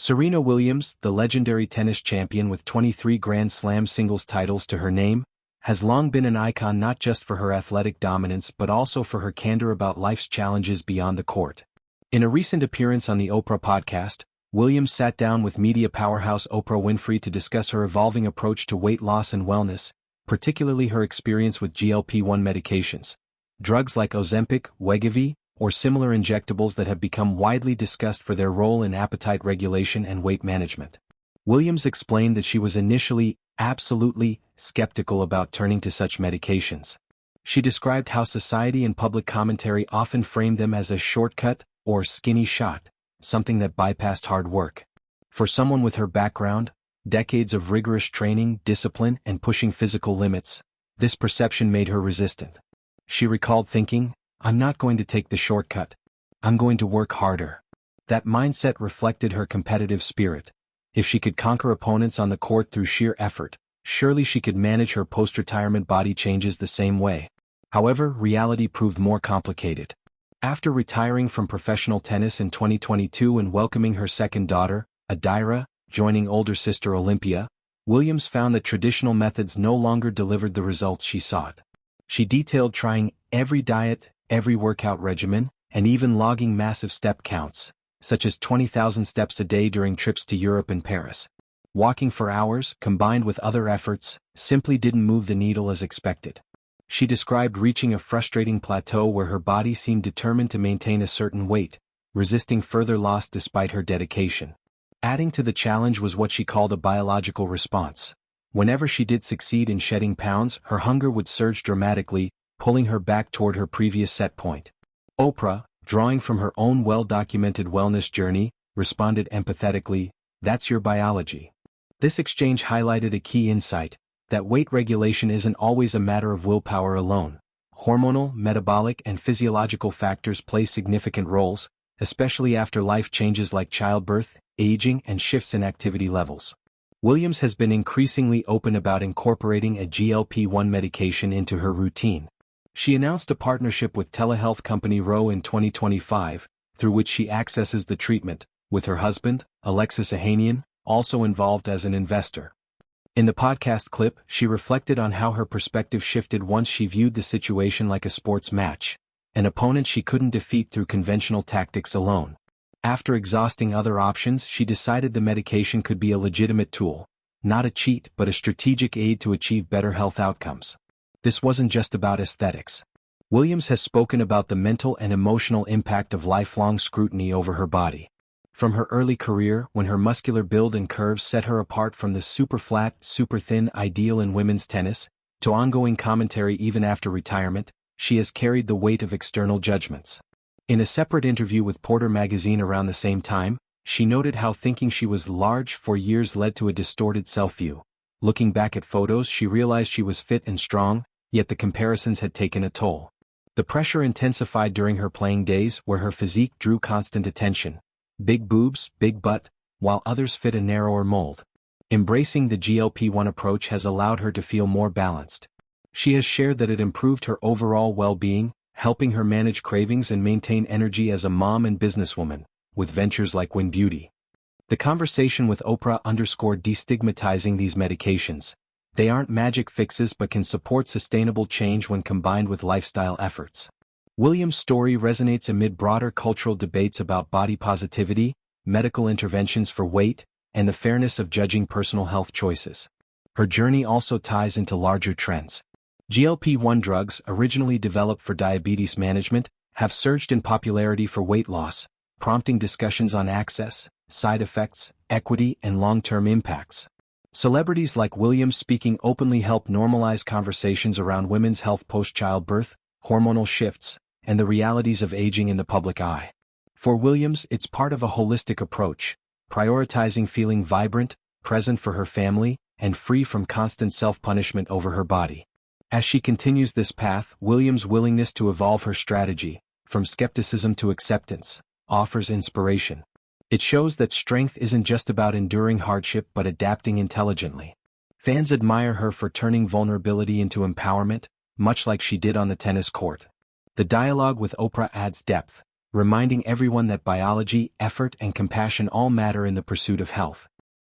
Serena Williams, the legendary tennis champion with 23 Grand Slam singles titles to her name, has long been an icon not just for her athletic dominance but also for her candor about life's challenges beyond the court. In a recent appearance on the Oprah Podcast, Williams sat down with media powerhouse Oprah Winfrey to discuss her evolving approach to weight loss and wellness, particularly her experience with GLP-1 medications, drugs like Ozempic, Wegovy, or similar injectables that have become widely discussed for their role in appetite regulation and weight management. Williams explained that she was initially absolutely skeptical about turning to such medications. She described how society and public commentary often framed them as a shortcut or skinny shot, something that bypassed hard work. For someone with her background, decades of rigorous training, discipline, and pushing physical limits, this perception made her resistant. She recalled thinking, "I'm not going to take the shortcut. I'm going to work harder." That mindset reflected her competitive spirit. If she could conquer opponents on the court through sheer effort, surely she could manage her post-retirement body changes the same way. However, reality proved more complicated. After retiring from professional tennis in 2022 and welcoming her second daughter, Adira, joining older sister Olympia, Williams found that traditional methods no longer delivered the results she sought. She detailed trying every diet, every workout regimen, and even logging massive step counts, such as 20,000 steps a day during trips to Europe and Paris. Walking for hours, combined with other efforts, simply didn't move the needle as expected. She described reaching a frustrating plateau where her body seemed determined to maintain a certain weight, resisting further loss despite her dedication. Adding to the challenge was what she called a biological response. Whenever she did succeed in shedding pounds, her hunger would surge dramatically, pulling her back toward her previous set point. Oprah, drawing from her own well-documented wellness journey, responded empathetically, "That's your biology." This exchange highlighted a key insight, that weight regulation isn't always a matter of willpower alone. Hormonal, metabolic, and physiological factors play significant roles, especially after life changes like childbirth, aging, and shifts in activity levels. Williams has been increasingly open about incorporating a GLP-1 medication into her routine. She announced a partnership with telehealth company Ro in 2025, through which she accesses the treatment, with her husband, Alexis Ohanian, also involved as an investor. In the podcast clip, she reflected on how her perspective shifted once she viewed the situation like a sports match, an opponent she couldn't defeat through conventional tactics alone. After exhausting other options, she decided the medication could be a legitimate tool, not a cheat but a strategic aid to achieve better health outcomes. This wasn't just about aesthetics. Williams has spoken about the mental and emotional impact of lifelong scrutiny over her body. From her early career, when her muscular build and curves set her apart from the super flat, super thin ideal in women's tennis, to ongoing commentary even after retirement, she has carried the weight of external judgments. In a separate interview with Porter magazine around the same time, she noted how thinking she was large for years led to a distorted self-view. Looking back at photos, she realized she was fit and strong, yet the comparisons had taken a toll. The pressure intensified during her playing days, where her physique drew constant attention. Big boobs, big butt, while others fit a narrower mold. Embracing the GLP-1 approach has allowed her to feel more balanced. She has shared that it improved her overall well-being, helping her manage cravings and maintain energy as a mom and businesswoman, with ventures like Win Beauty. The conversation with Oprah underscored destigmatizing these medications. They aren't magic fixes but can support sustainable change when combined with lifestyle efforts. Williams' story resonates amid broader cultural debates about body positivity, medical interventions for weight, and the fairness of judging personal health choices. Her journey also ties into larger trends. GLP-1 drugs, originally developed for diabetes management, have surged in popularity for weight loss, prompting discussions on access, side effects, equity, and long-term impacts. Celebrities like Williams speaking openly help normalize conversations around women's health post-childbirth, hormonal shifts, and the realities of aging in the public eye. For Williams, it's part of a holistic approach, prioritizing feeling vibrant, present for her family, and free from constant self-punishment over her body. As she continues this path, Williams' willingness to evolve her strategy, from skepticism to acceptance, offers inspiration. It shows that strength isn't just about enduring hardship but adapting intelligently. Fans admire her for turning vulnerability into empowerment, much like she did on the tennis court. The dialogue with Oprah adds depth, reminding everyone that biology, effort, and compassion all matter in the pursuit of health.